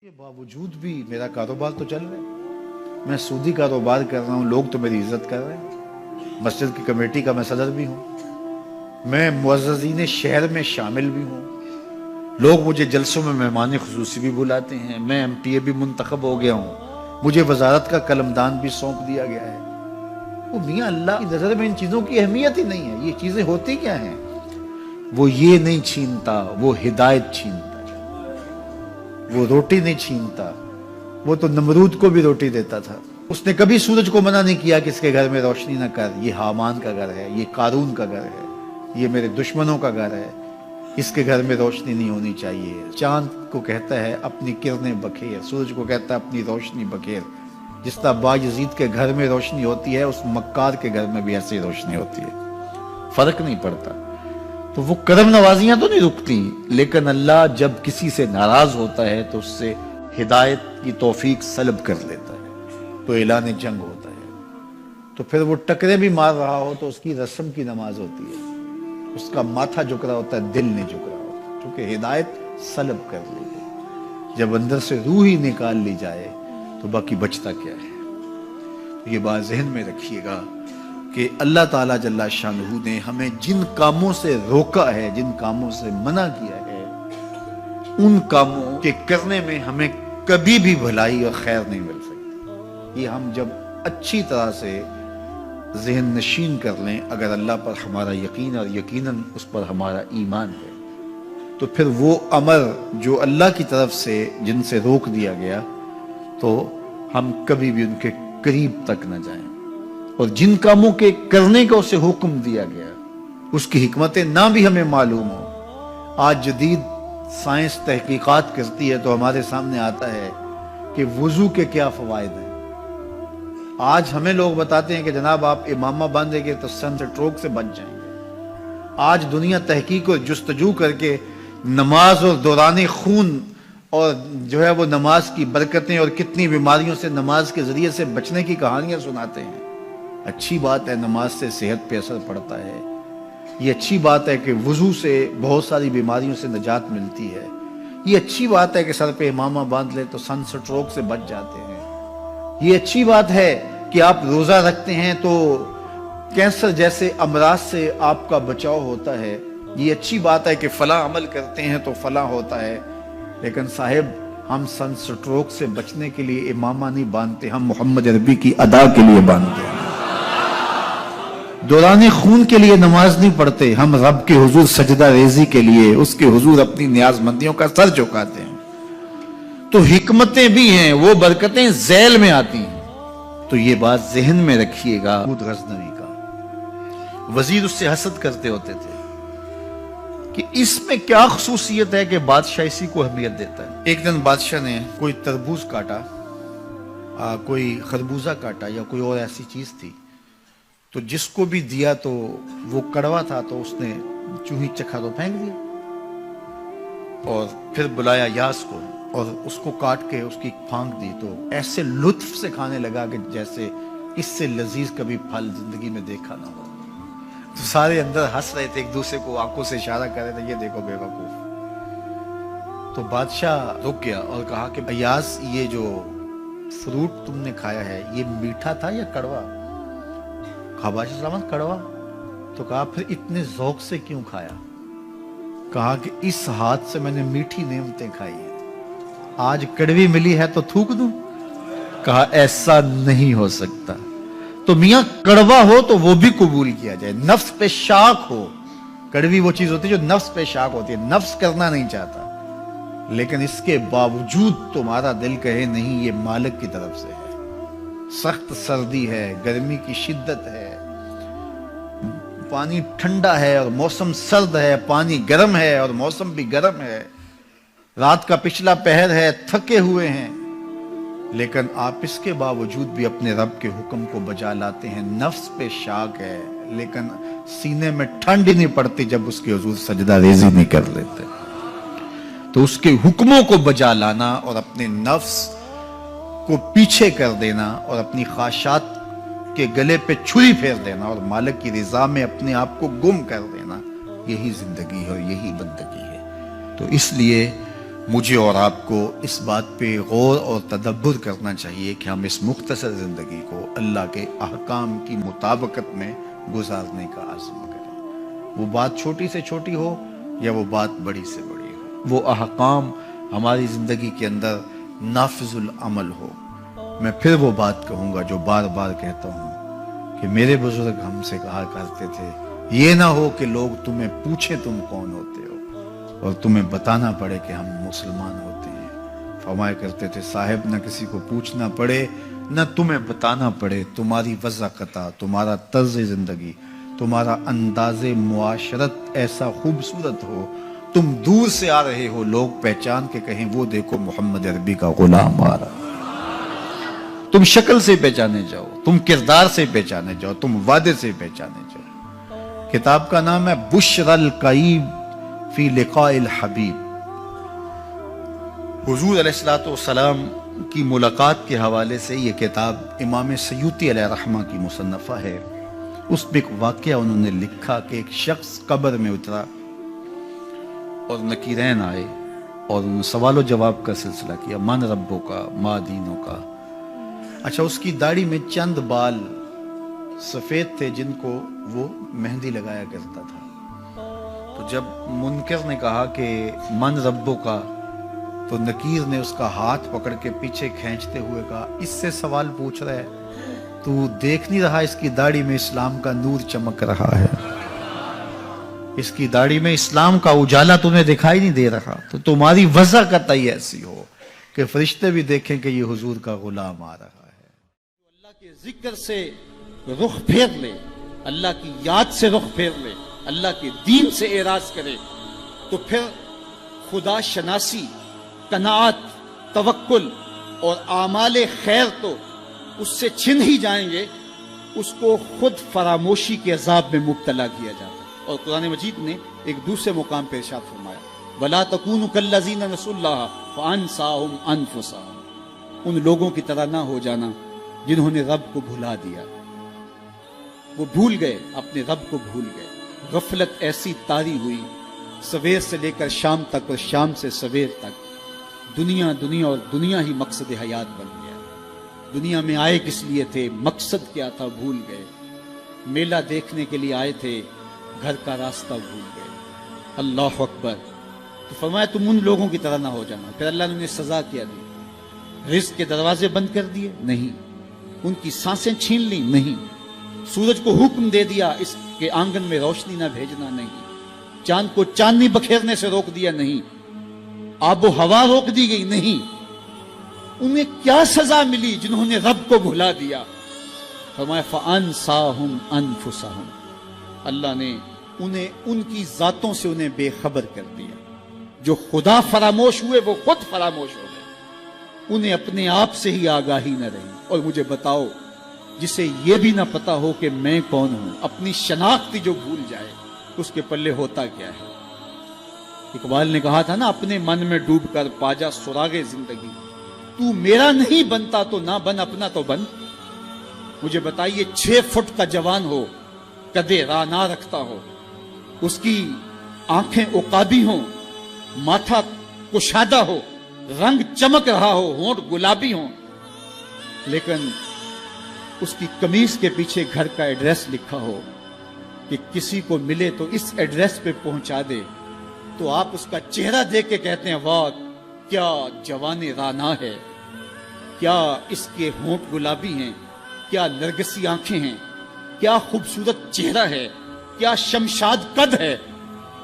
کے باوجود بھی میرا کاروبار تو چل رہا ہے، میں سودی کاروبار کر رہا ہوں، لوگ تو میری عزت کر رہے ہیں، مسجد کی کمیٹی کا میں صدر بھی ہوں، میں معززین شہر میں شامل بھی ہوں، لوگ مجھے جلسوں میں مہمان خصوصی بھی بلاتے ہیں، میں ایم پی اے بھی منتخب ہو گیا ہوں، مجھے وزارت کا قلمدان بھی سونپ دیا گیا ہے۔ وہ میاں اللہ کی نظر میں ان چیزوں کی اہمیت ہی نہیں ہے، یہ چیزیں ہوتی کیا ہیں؟ وہ یہ نہیں چھینتا، وہ ہدایت چھینتا، وہ روٹی نہیں چھینتا، وہ تو نمرود کو بھی روٹی دیتا تھا۔ اس نے کبھی سورج کو منع نہیں کیا کہ اس کے گھر میں روشنی نہ کر، یہ حامان کا گھر ہے، یہ قارون کا گھر ہے، یہ میرے دشمنوں کا گھر ہے، اس کے گھر میں روشنی نہیں ہونی چاہیے۔ چاند کو کہتا ہے اپنی کرنیں بکھیر، سورج کو کہتا ہے اپنی روشنی بکھیر۔ جس طرح باجزید کے گھر میں روشنی ہوتی ہے، اس مکار کے گھر میں بھی ایسی روشنی ہوتی ہے، فرق نہیں پڑتا۔ تو وہ کرم نوازیاں تو نہیں رکتی، لیکن اللہ جب کسی سے ناراض ہوتا ہے تو اس سے ہدایت کی توفیق سلب کر لیتا ہے، تو اعلان جنگ ہوتا ہے۔ تو پھر وہ ٹکرے بھی مار رہا ہو تو اس کی رسم کی نماز ہوتی ہے، اس کا ماتھا جھک رہا ہوتا ہے، دل نہیں جھک رہا ہوتا، کیونکہ ہدایت سلب کر لی گئی۔ جب اندر سے روح ہی نکال لی جائے تو باقی بچتا کیا ہے؟ یہ بات ذہن میں رکھیے گا کہ اللہ تعالیٰ جل شانہ نے ہمیں جن کاموں سے روکا ہے، جن کاموں سے منع کیا ہے، ان کاموں کے کرنے میں ہمیں کبھی بھی بھلائی اور خیر نہیں مل سکتی۔ یہ ہم جب اچھی طرح سے ذہن نشین کر لیں، اگر اللہ پر ہمارا یقین اور یقیناً اس پر ہمارا ایمان ہے، تو پھر وہ امر جو اللہ کی طرف سے جن سے روک دیا گیا، تو ہم کبھی بھی ان کے قریب تک نہ جائیں، اور جن کاموں کے کرنے کا اسے حکم دیا گیا اس کی حکمتیں نہ بھی ہمیں معلوم ہو۔ آج جدید سائنس تحقیقات کرتی ہے تو ہمارے سامنے آتا ہے کہ وضو کے کیا فوائد ہیں۔ آج ہمیں لوگ بتاتے ہیں کہ جناب آپ امامہ باندھیں گے تو سن سٹروک سے بچ جائیں گے۔ آج دنیا تحقیق اور جستجو کر کے نماز اور دوران خون اور جو ہے وہ نماز کی برکتیں اور کتنی بیماریوں سے نماز کے ذریعے سے بچنے کی کہانیاں سناتے ہیں۔ اچھی بات ہے، نماز سے صحت پہ اثر پڑتا ہے، یہ اچھی بات ہے کہ وضو سے بہت ساری بیماریوں سے نجات ملتی ہے، یہ اچھی بات ہے کہ سر پہ امامہ باندھ لے تو سن سٹروک سے بچ جاتے ہیں، یہ اچھی بات ہے کہ آپ روزہ رکھتے ہیں تو کینسر جیسے امراض سے آپ کا بچاؤ ہوتا ہے، یہ اچھی بات ہے کہ فلاں عمل کرتے ہیں تو فلاں ہوتا ہے۔ لیکن صاحب، ہم سن سٹروک سے بچنے کے لیے امامہ نہیں باندھتے، ہم محمد عربی کی ادا کے لیے باندھتے ہیں۔ دوران خون کے لیے نماز نہیں پڑھتے، ہم رب کے حضور سجدہ ریزی کے لیے اس کے حضور اپنی نیاز مندیوں کا سر جھکاتے ہیں۔ تو حکمتیں بھی ہیں، وہ برکتیں ذیل میں آتی ہیں۔ تو یہ بات ذہن میں رکھیے گا۔ غزنوی کا وزیر اس سے حسد کرتے ہوتے تھے کہ اس میں کیا خصوصیت ہے کہ بادشاہ اسی کو اہمیت دیتا ہے۔ ایک دن بادشاہ نے کوئی تربوز کاٹا، کوئی خربوزہ کاٹا یا کوئی اور ایسی چیز تھی، تو جس کو بھی دیا تو وہ کڑوا تھا، تو اس نے چوہی چکھا تو پھینک دیا، اور پھر بلایا یاس کو اور اس کو کاٹ کے اس کی پھانک دی، تو ایسے لطف سے کھانے لگا کہ جیسے اس سے لذیذ کبھی پھل زندگی میں دیکھا نہ ہو۔ تو سارے اندر ہنس رہے تھے، ایک دوسرے کو آنکھوں سے اشارہ کر رہے تھے، یہ دیکھو بے وقوف۔ تو بادشاہ رک گیا اور کہا کہ ایاز، یہ جو فروٹ تم نے کھایا ہے یہ میٹھا تھا یا کڑوا؟ کہا بادشاہ سلامت کڑوا۔ تو کہا پھر اتنے ذوق سے کیوں کھایا؟ کہا کہ اس ہاتھ سے میں نے میٹھی نعمتیں کھائی ہیں، آج کڑوی ملی ہے تو تھوک دوں؟ کہا ایسا نہیں ہو سکتا۔ تو میاں کڑوا ہو تو وہ بھی قبول کیا جائے، نفس پہ شاک ہو۔ کڑوی وہ چیز ہوتی ہے جو نفس پہ شاک ہوتی ہے، نفس کرنا نہیں چاہتا، لیکن اس کے باوجود تمہارا دل کہے نہیں، یہ مالک کی طرف سے ہے۔ سخت سردی ہے، گرمی کی شدت ہے، پانی ٹھنڈا ہے اور موسم سرد ہے، پانی گرم ہے اور موسم بھی گرم ہے، رات کا پچھلا پہر ہے، تھکے ہوئے ہیں، لیکن آپ اس کے باوجود بھی اپنے رب کے حکم کو بجا لاتے ہیں۔ نفس پہ شاک ہے لیکن سینے میں ٹھنڈ ہی نہیں پڑتی جب اس کے حضور سجدہ ریزی نہیں کر لیتے۔ تو اس کے حکموں کو بجا لانا اور اپنے نفس کو پیچھے کر دینا اور اپنی خواہشات کے گلے پہ چھری پھیر دینا اور مالک کی رضا میں اپنے آپ کو گم کر دینا، یہی زندگی ہے اور یہی بندگی ہے۔ تو اس لیے مجھے اور آپ کو اس بات پہ غور اور تدبر کرنا چاہیے کہ ہم اس مختصر زندگی کو اللہ کے احکام کی مطابقت میں گزارنے کا عزم کریں، وہ بات چھوٹی سے چھوٹی ہو یا وہ بات بڑی سے بڑی ہو، وہ احکام ہماری زندگی کے اندر نافذ العمل ہو۔ میں پھر وہ بات کہوں گا جو بار بار کہتا ہوں کہ میرے بزرگ ہم سے کہا کرتے تھے، یہ نہ ہو کہ لوگ تمہیں پوچھیں تم کون ہوتے ہو اور تمہیں بتانا پڑے کہ ہم مسلمان ہوتے ہیں۔ فرمایا کرتے تھے صاحب نہ کسی کو پوچھنا پڑے نہ تمہیں بتانا پڑے، تمہاری وضاحت، تمہارا طرز زندگی، تمہارا انداز معاشرت ایسا خوبصورت ہو، تم دور سے آ رہے ہو لوگ پہچان کے کہیں وہ دیکھو محمد عربی کا غلام آ رہا، تم شکل سے پہچانے جاؤ، تم کردار سے پہچانے جاؤ، تم وعدے سے پہچانے جاؤ۔ کتاب کا نام ہے بشر القیب فی لقاء الحبیب۔ حضور علیہ السلام کی ملاقات کے حوالے سے یہ کتاب امام سیوطی علیہ رحمہ کی مصنفہ ہے۔ اس میں ایک واقعہ انہوں نے لکھا کہ ایک شخص قبر میں اترا اور نکیرین آئے اور انہوں نے سوال و جواب کا سلسلہ کیا، من ربوں کا، ما دینوں کا۔ اچھا، اس کی داڑھی میں چند بال سفید تھے جن کو وہ مہندی لگایا کرتا تھا۔ تو جب منکر نے کہا کہ من ربوں کا، تو نکیر نے اس کا ہاتھ پکڑ کے پیچھے کھینچتے ہوئے کہا اس سے سوال پوچھ رہا ہے، تو دیکھ نہیں رہا اس کی داڑھی میں اسلام کا نور چمک رہا ہے، اس کی داڑھی میں اسلام کا اجالا تمہیں دکھائی نہیں دے رہا؟ تو تمہاری وجہ قطعی ایسی ہو کہ فرشتے بھی دیکھیں کہ یہ حضور کا غلام آ رہا ہے۔ اللہ کے ذکر سے رخ پھیر لے، اللہ کی یاد سے رخ پھیر لے، اللہ کے دین سے اعراض کرے، تو پھر خدا شناسی، قناعت، توکل اور اعمال خیر تو اس سے چھن ہی جائیں گے، اس کو خود فراموشی کے عذاب میں مبتلا کیا جاتا ہے۔ اور قرآن مجید نے ایک دوسرے مقام پہ ارشاد فرمایا وَلَا تَكُونُوا كَالَّذِينَ نَسُوا اللَّهَ فَأَنسَاهُمْ أَنفُسَهُمْ، ان لوگوں کی طرح نہ ہو جانا جنہوں نے رب کو بھلا دیا، وہ بھول گئے، اپنے رب کو بھول گئے، غفلت ایسی طاری ہوئی، سویر سے لے کر شام تک اور شام سے سویر تک دنیا دنیا اور دنیا ہی مقصد حیات بن گیا۔ دنیا میں آئے کس لیے تھے، مقصد کیا تھا، بھول گئے۔ میلہ دیکھنے کے لیے آئے تھے، گھر کا راستہ بھول گئے۔ اللہ اکبر۔ تو فرمایا تم ان لوگوں کی طرح نہ ہو جانا۔ پھر اللہ نے انہیں سزا کیا دی، رزق کے دروازے بند کر دیے؟ نہیں۔ ان کی سانسیں چھین لی؟ نہیں۔ سورج کو حکم دے دیا اس کے آنگن میں روشنی نہ بھیجنا؟ نہیں۔ چاند کو چاندنی بکھیرنے سے روک دیا؟ نہیں۔ آب و ہوا روک دی گئی؟ نہیں۔ انہیں کیا سزا ملی جنہوں نے رب کو بھلا دیا؟ فرمایا فَأَنسَاهُمْ أَنفُسَهُمْ، اللہ نے انہیں ان کی ذاتوں سے انہیں بے خبر کر دیا۔ جو خدا فراموش ہوئے وہ خود فراموش ہو گئے، انہیں اپنے آپ سے ہی آگاہی نہ رہی۔ اور مجھے بتاؤ، جسے یہ بھی نہ پتا ہو کہ میں کون ہوں، اپنی شناخت جو بھول جائے، اس کے پلے ہوتا کیا ہے؟ اقبال نے کہا تھا نا، اپنے من میں ڈوب کر پاجا سراغ زندگی، تو میرا نہیں بنتا تو نہ بن، اپنا تو بن۔ مجھے بتائیے 6 فٹ کا جوان ہو، قدے راہ نہ رکھتا ہو، اس کی آنکھیں عقابی ہوں، ماتھا کشادہ ہو، رنگ چمک رہا ہو، ہونٹ گلابی ہوں، لیکن اس کی قمیص کے پیچھے گھر کا ایڈریس لکھا ہو کہ کسی کو ملے تو اس ایڈریس پہ پہنچا دے، تو آپ اس کا چہرہ دیکھ کے کہتے ہیں واہ کیا جوان رانا ہے، کیا اس کے ہونٹ گلابی ہیں، کیا نرگسی آنکھیں ہیں، کیا خوبصورت چہرہ ہے، کیا شمشاد قد ہے۔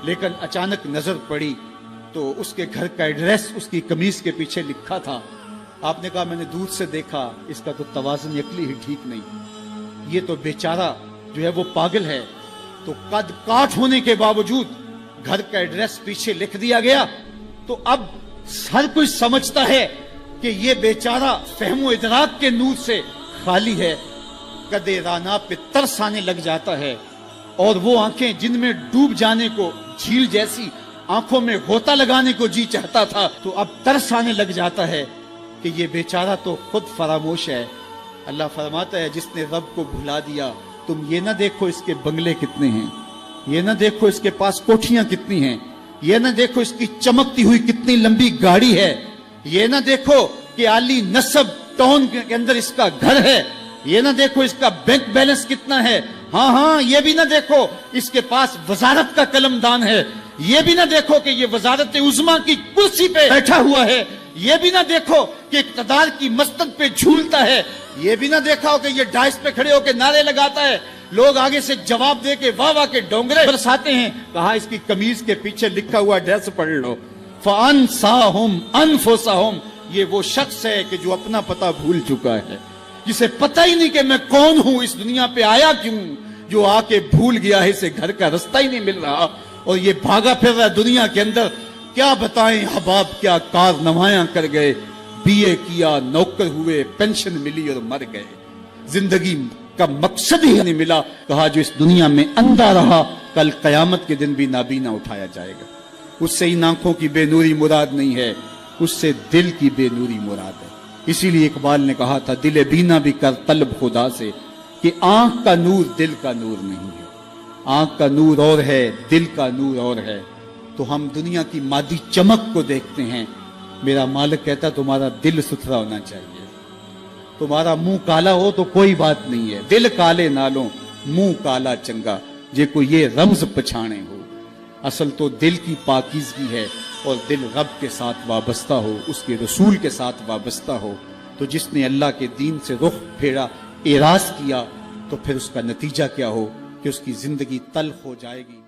لیکن اچانک نظر پڑی تو اس کے گھر کا ایڈریس اس کی قمیص کے پیچھے لکھا تھا۔ آپ نے کہا میں نے دور سے دیکھا، اس کا تو توازن عقلی ہی ٹھیک نہیں، یہ تو بیچارہ جو ہے وہ پاگل ہے۔ تو قد کاٹ ہونے کے باوجود گھر کا ایڈریس پیچھے لکھ دیا گیا، تو اب ہر کوئی سمجھتا ہے کہ یہ بیچارہ فہم و ادراک کے نور سے خالی ہے۔ قدے رانا پہ ترس آنے لگ جاتا ہے، اور وہ آنکھیں جن میں ڈوب جانے کو، جھیل جیسی آنکھوں میں غوطہ لگانے کو جی چاہتا تھا، تو اب ترس آنے لگ جاتا ہے کہ یہ بیچارہ تو خود فراموش ہے۔ اللہ فرماتا ہے جس نے رب کو بھلا دیا، تم یہ نہ دیکھو اس کے بنگلے کتنے ہیں، یہ نہ دیکھو اس کے پاس کوٹھیاں کتنی ہیں، یہ نہ دیکھو اس کی چمکتی ہوئی کتنی لمبی گاڑی ہے, یہ نہ دیکھو کہ عالی نسب ٹاؤن کے اندر اس کا گھر ہے, یہ نہ دیکھو اس کا بینک بیلنس کتنا ہے, ہاں یہ بھی نہ دیکھو اس کے پاس وزارت کا قلم دان ہے, یہ بھی نہ دیکھو کہ یہ وزارت عظمیٰ کی کرسی پہ بیٹھا ہوا ہے, یہ بھی نہ دیکھو کہ اقتدار کی مسند پہ جھولتا ہے, یہ بھی نہ دیکھا ہو کہ یہ ڈائس پہ کھڑے ہو کے نعرے لگاتا ہے, لوگ آگے سے جواب دے کے واہ واہ کے ڈونگرے برساتے ہیں. کہا اس کی قمیض کے پیچھے لکھا ہوا ایڈریس پڑھ لو, فَأَنْسَاهُمْ أَنفُسَهُمْ, یہ وہ شخص ہے کہ جو اپنا پتہ بھول چکا ہے, جسے پتہ ہی نہیں کہ میں کون ہوں, اس دنیا پہ آیا کیوں, جو آ کے بھول گیا ہے اسے گھر کا رستہ ہی نہیں مل رہا, اور یہ بھاگا پھر رہا دنیا کے اندر. کیا بتائیں حباب کیا کار نمایاں کر گئے, بی اے کیا, نوکر ہوئے, پینشن ملی اور مر گئے, زندگی کا مقصد ہی نہیں ملا. کہا جو اس دنیا میں اندھا رہا کل قیامت کے دن بھی نابینا اٹھایا جائے گا. اس سے ان آنکھوں کی بے نوری مراد نہیں ہے, اس سے دل کی بے نوری مراد ہے. اسی لیے اقبال نے کہا تھا دل بینا بھی کر طلب خدا سے, کہ آنکھ کا نور دل کا نور نہیں ہے. آنکھ کا نور اور ہے, دل کا نور اور ہے. تو ہم دنیا کی مادی چمک کو دیکھتے ہیں, میرا مالک کہتا تمہارا دل ستھرا ہونا چاہیے. تمہارا منہ کالا ہو تو کوئی بات نہیں ہے, دل کالے نالوں منہ کالا چنگا, جے کو یہ رمز پچھانے ہو. اصل تو دل کی پاکیزگی ہے, اور دل رب کے ساتھ وابستہ ہو, اس کے رسول کے ساتھ وابستہ ہو. تو جس نے اللہ کے دین سے رخ پھیرا, اعراض کیا, تو پھر اس کا نتیجہ کیا ہو کہ اس کی زندگی تلخ ہو جائے گی.